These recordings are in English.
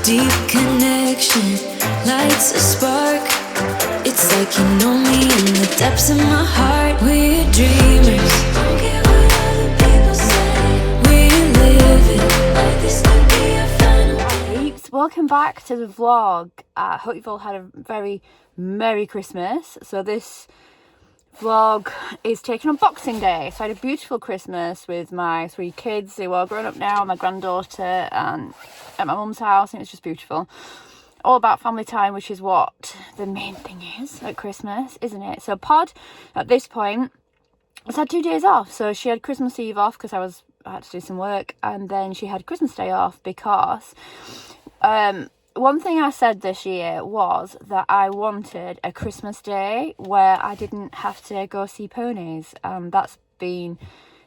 deep connection lights a spark. It's like you know me in the depths of my heart. We're dreamers, don't care what other people say. We live it like this could be our final. Peeps, welcome back to the vlog. I hope you've all had a very Merry Christmas. So this vlog is taken on Boxing Day. So I had a beautiful Christmas with my 3 kids. They were all grown up now, my granddaughter, and at my mum's house, and it was just beautiful. All about family time, which is what the main thing is at Christmas, isn't it? So Pod, at this point, has had 2 days off. So she had Christmas Eve off because I had to do some work, and then she had Christmas Day off because one thing I said this year was that I wanted a Christmas Day where I didn't have to go see ponies.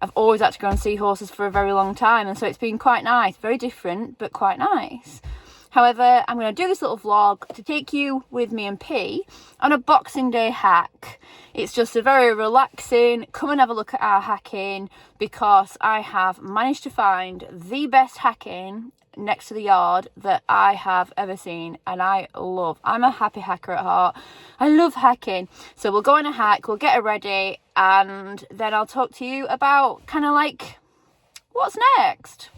I've always had to go and see horses for a very long time, and so it's been quite nice. Very different, but quite nice. However, I'm going to do this little vlog to take you with me and P on a Boxing Day hack. It's just a very relaxing, come and have a look at our hacking, because I have managed to find the best hacking next to the yard that I have ever seen, and I'm a happy hacker at heart. I love hacking. So we'll go on a hack, we'll get it ready, and then I'll talk to you about kind of like what's next.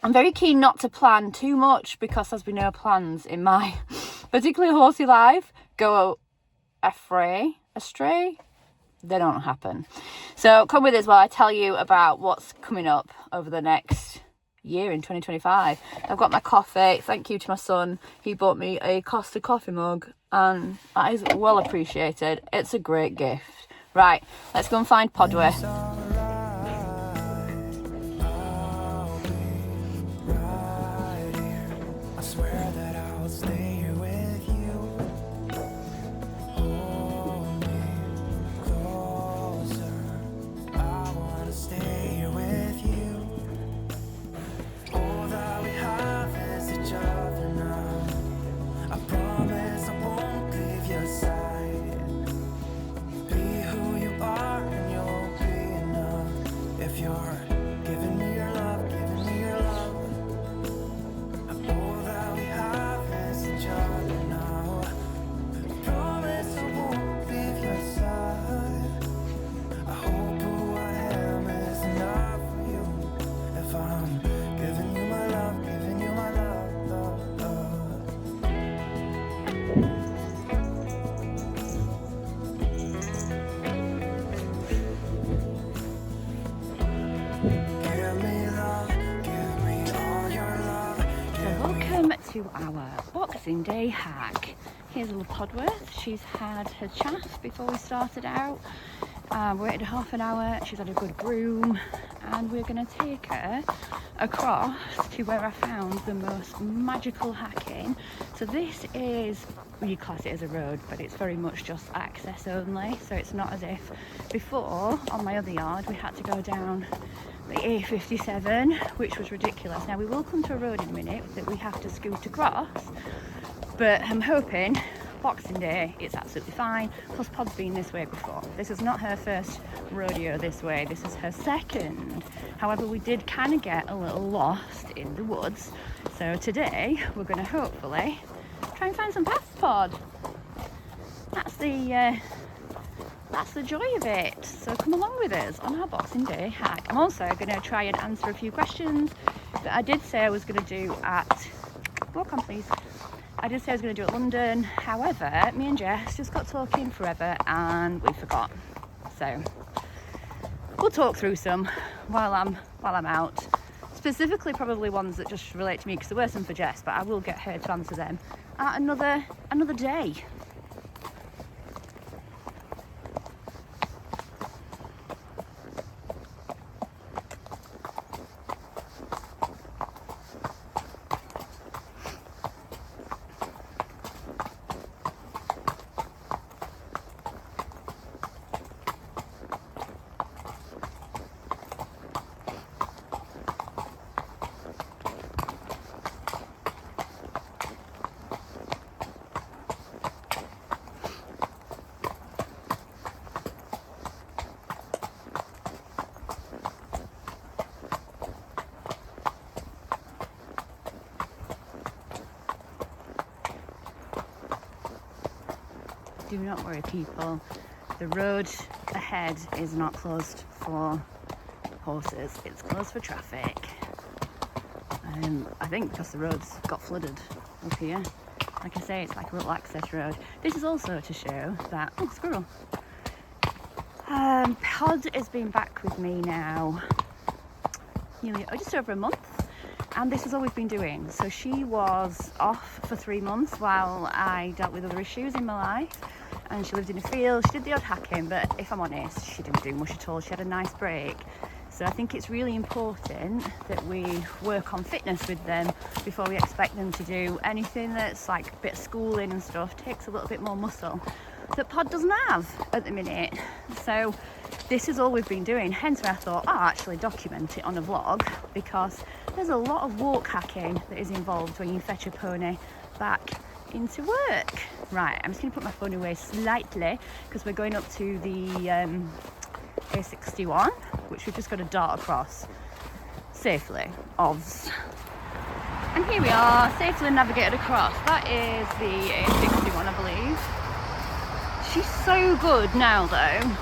I'm very keen not to plan too much, because as we know, plans in my particularly horsey life go astray. They don't happen. So come with us while I tell you about what's coming up over the next year in 2025. I've got my coffee. Thank you to my son. He bought me a Costa coffee mug, and that is well appreciated. It's a great gift. Right, let's go and find Podway. To our Boxing Day hack. Here's a little Podworth. She's had her chaff before we started out. We waited half an hour. She's had a good groom, and we're going to take her across to where I found the most magical hacking. So this is, you class it as a road, but it's very much just access only. So it's not as if before on my other yard we had to go down the A57, which was ridiculous. Now we will come to a road in a minute that we have to scoot across, but I'm hoping Boxing Day it's absolutely fine. Plus Pod's been this way before. This is not her first rodeo this way, this is her second. However, we did kind of get a little lost in the woods, so today we're going to hopefully try and find some paths, Pod. That's the joy of it. So come along with us on our Boxing Day hack. I'm also going to try and answer a few questions that I did say I was going to do at... Walk on, please. I did say I was going to do at London. However, me and Jess just got talking forever and we forgot. So we'll talk through some while I'm out. Specifically, probably ones that just relate to me, because there were some for Jess, but I will get her to answer them at another day. do not worry, people. The road ahead is not closed for horses, it's closed for traffic. I think because the roads got flooded up here. Like I say, it's like a little access road. This is also to show that, oh, squirrel. Pod has been back with me now nearly just over a month, and this has always been doing. So she was off for 3 months while I dealt with other issues in my life, and she lived in a field. She did the odd hacking, but if I'm honest, she didn't do much at all. She had a nice break. So I think it's really important that we work on fitness with them before we expect them to do anything that's like a bit of schooling and stuff. Takes a little bit more muscle that Pod doesn't have at the minute. So this is all we've been doing, hence why I thought I'll actually document it on a vlog, because there's a lot of walk hacking that is involved when you fetch a pony back into work. Right, I'm just going to put my phone away slightly because we're going up to the A61, which we've just got to dart across safely, ovs. And here we are, safely navigated across. That is the A61, I believe. She's so good now though.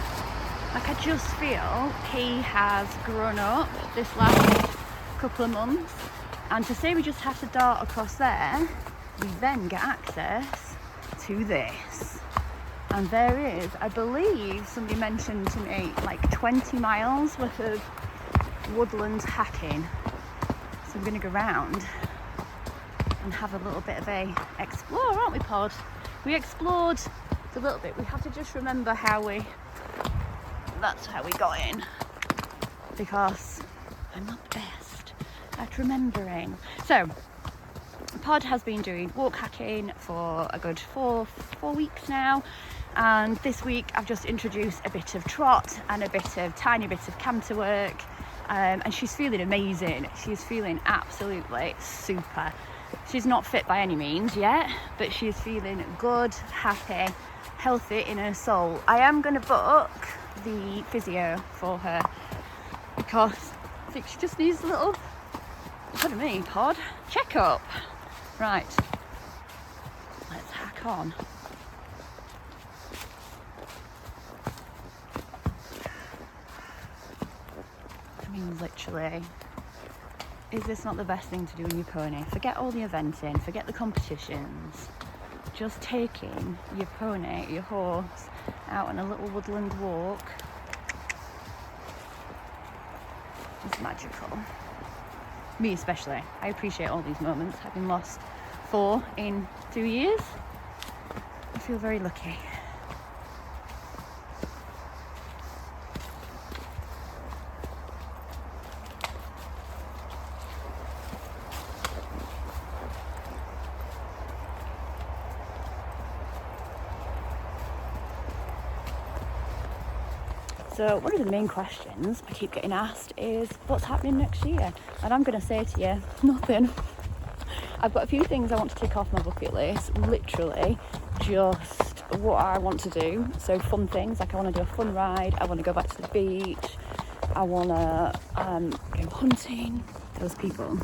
Like, I just feel he has grown up this last couple of months. And to say we just have to dart across there, we then get access to this. And there is, I believe somebody mentioned to me, like 20 miles worth of woodland hacking. So we're going to go round and have a little bit of a explore, aren't we, Pod? We explored a little bit. We have to just remember that's how we got in, because I'm not the best at remembering. So Pod has been doing walk hacking for a good four weeks now, and this week I've just introduced a bit of trot and tiny bit of canter work, and she's feeling amazing. She's feeling absolutely super. She's not fit by any means yet, but she's feeling good, happy, healthy in her soul. I am going to book the physio for her because I think she just needs a little, pardon me, Pod, check up. Right, let's hack on. I mean, literally, is this not the best thing to do in your pony? Forget all the eventing, forget the competitions. Just taking your pony, your horse, out on a little woodland walk is magical. Me especially. I appreciate all these moments. Having lost 4 in 2 years, I feel very lucky. So one of the main questions I keep getting asked is what's happening next year? And I'm going to say to you, nothing. I've got a few things I want to tick off my bucket list, literally just what I want to do. So fun things, like I want to do a fun ride, I want to go back to the beach, I want to go hunting. Those people,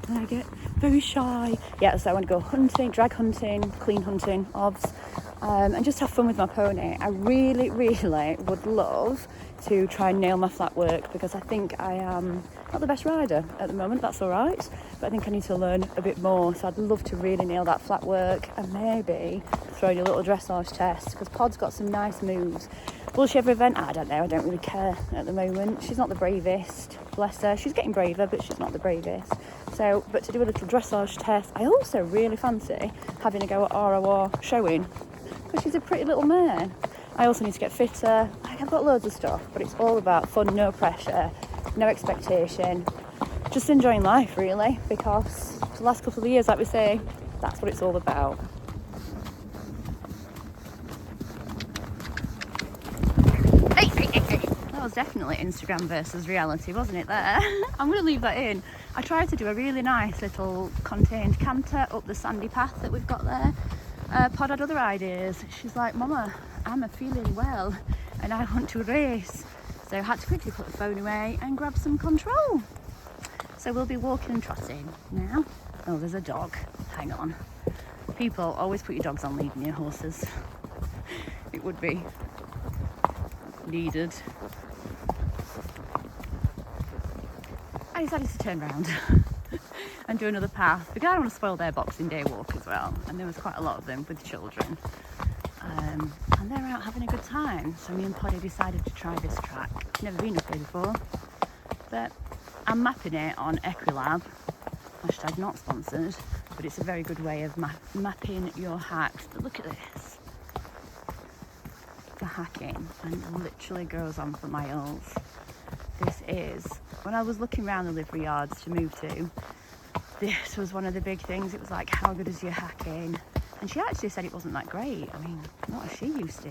and I get very shy. Yeah, so I want to go hunting, drag hunting, clean hunting, obs. And just have fun with my pony. I really, really would love to try and nail my flat work, because I think I am not the best rider at the moment. That's all right, but I think I need to learn a bit more. So I'd love to really nail that flat work and maybe throw in a little dressage test, because Pod's got some nice moves. Will she ever event? I don't know. I don't really care at the moment. She's not the bravest, bless her. She's getting braver, but she's not the bravest. So, but to do a little dressage test, I also really fancy having a go at ROR showing, because she's a pretty little mare. I also need to get fitter. I've got loads of stuff, but it's all about fun, no pressure, no expectation, just enjoying life really, because for the last couple of years, like we say, that's what it's all about. That was definitely Instagram versus reality, wasn't it there? I'm going to leave that in. I tried to do a really nice little contained canter up the sandy path that we've got there. Pod had other ideas. She's like, Mama, I'm feeling well and I want to race. So I had to quickly put the phone away and grab some control. So we'll be walking and trotting now. Oh, there's a dog. Hang on. People, always put your dogs on lead and your horses. it would be needed. I decided to turn around and do another path because I don't want to spoil their Boxing Day walk as well, and there was quite a lot of them with children, and they're out having a good time. So me and Poddy decided to try this track. Never been up here before, but I'm mapping it on Equilab, hashtag not sponsored, but it's a very good way of mapping your hacks. But look at this, the hacking, and it literally goes on for miles. This is, when I was looking around the livery yards to move to, this was one of the big things. It was like, how good is your hacking? And she actually said it wasn't that great. I mean, not as she used to,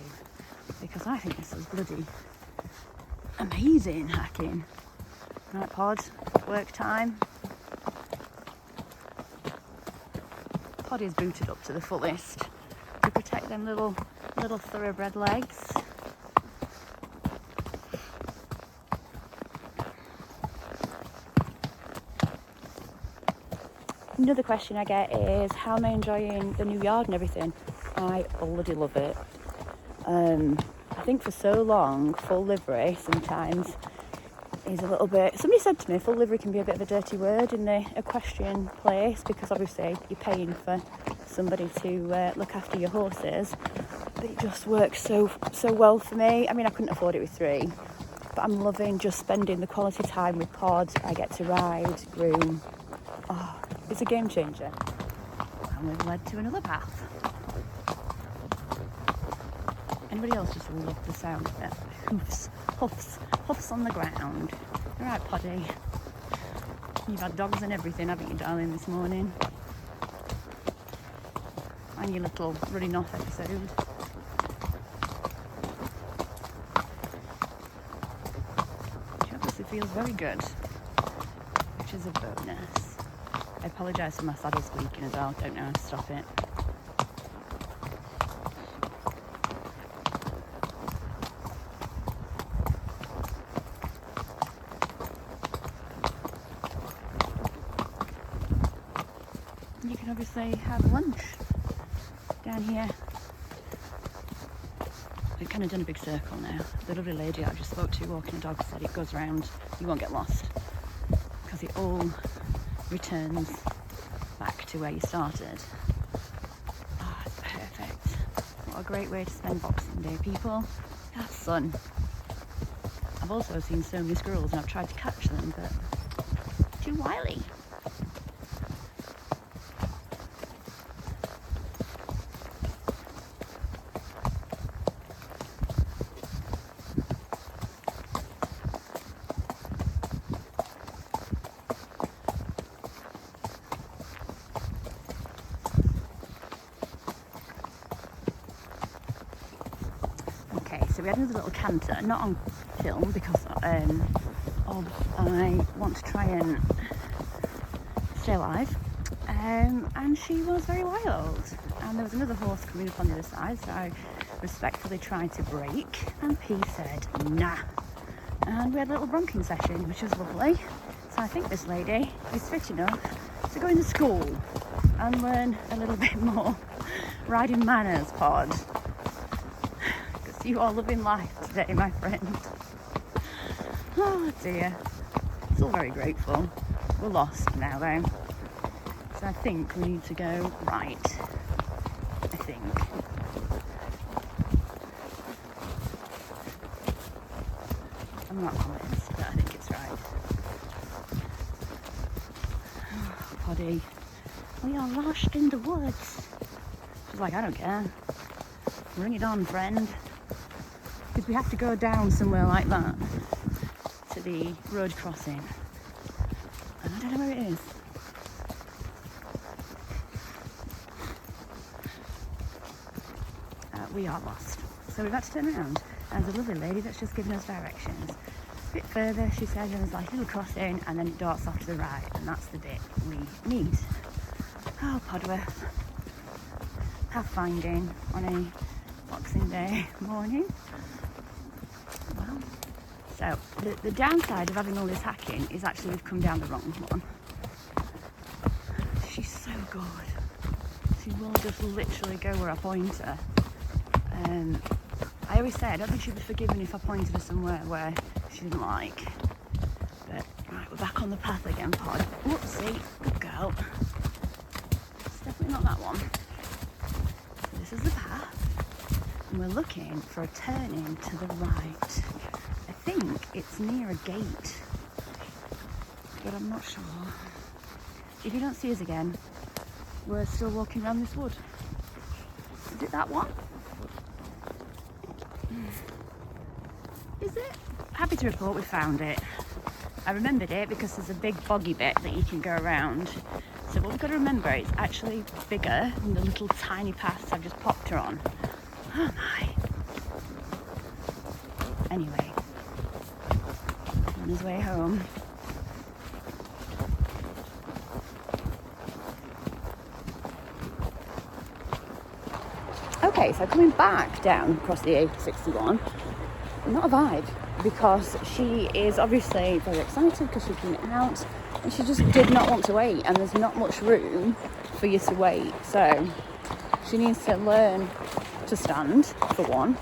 because I think this was bloody amazing hacking. Right, Pod, work time. Pod is booted up to the fullest to protect them little thoroughbred legs. Another question I get is, how am I enjoying the new yard and everything? I bloody love it. I think for so long, full livery sometimes is a little bit... Somebody said to me, full livery can be a bit of a dirty word in the equestrian place, because obviously you're paying for somebody to look after your horses. But it just works so well for me. I mean, I couldn't afford it with 3, but I'm loving just spending the quality time with Pod. I get to ride, groom. Oh, it's a game changer. And we've led to another path. Anybody else just love the sound of it? Hoofs on the ground. All right, Poddy. You've had dogs and everything, haven't you, darling, this morning? And your little running off episode. She obviously feels very good, which is a bonus. I apologise for my saddle squeaking as well, don't know how to stop it. You can obviously have lunch down here. We've kind of done a big circle now. The lovely lady I just spoke to walking a dog said it goes round, you won't get lost, because it all returns back to where you started. Oh, it's perfect. What a great way to spend Boxing Day, people. Have fun. I've also seen so many squirrels and I've tried to catch them, but too wily. So we had another little canter, not on film because I want to try and stay alive, and she was very wild, and there was another horse coming up on the other side, so I respectfully tried to brake, and P said nah, and we had a little bronking session, which was lovely. So I think this lady is fit enough to go into school and learn a little bit more riding manners, Pod. You are living life today, my friend. Oh dear. Still very grateful. We're lost now though. So I think we need to go right. I think. I'm not convinced, but I think it's right. Oh, Poddy. We are lost in the woods. She's like, I don't care. Bring it on, friend. Because we have to go down somewhere like that to the road crossing, and I don't know where it is. We are lost, so we've had to turn around, and there's a lovely lady that's just given us directions. A bit further, she said there's like a little crossing, and then it darts off to the right, and that's the bit we need. Oh, Podworth, pathfinding on a Boxing Day morning. So the downside of having all this hacking is actually we've come down the wrong one. She's so good. She will just literally go where I point her. I always say I don't think she'd be forgiven if I pointed her somewhere where she didn't like. But right, we're back on the path again, Pod. Whoopsie, good girl. It's definitely not that one. So this is the path, and we're looking for a turning to the right. I think it's near a gate, but I'm not sure. If you don't see us again, we're still walking around this wood. Is it that one? Is it? Happy to report we found it. I remembered it because there's a big boggy bit that you can go around. So what we've got to remember, it's actually bigger than the little tiny paths I've just popped her on. Oh my. Anyway, on his way home. Okay, so coming back down across the A61, not a vibe, because she is obviously very excited because she's been out and she just did not want to wait, and there's not much room for you to wait. So she needs to learn to stand, for one,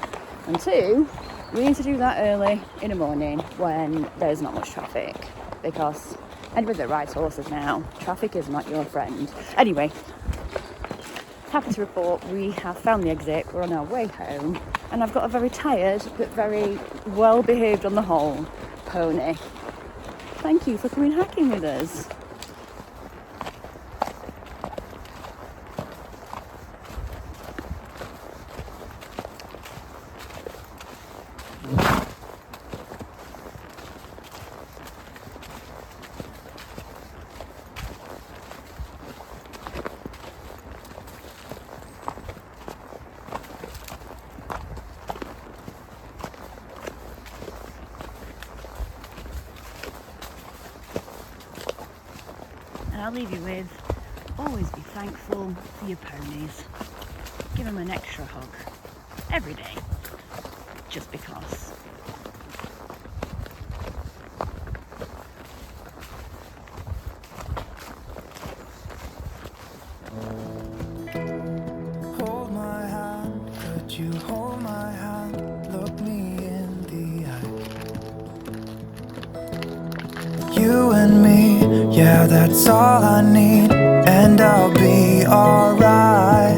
and two, we need to do that early in the morning when there's not much traffic, because anybody that rides horses now, traffic is not your friend. Anyway, happy to report we have found the exit. We're on our way home, and I've got a very tired but very well behaved on the whole pony. Thank you for coming hiking with us. And I'll leave you with, always be thankful for your ponies. Give them an extra hug every day, just because. Hold my hand, could you hold my hand? Look me in the eye. You and me, yeah, that's all I need, and I'll be alright.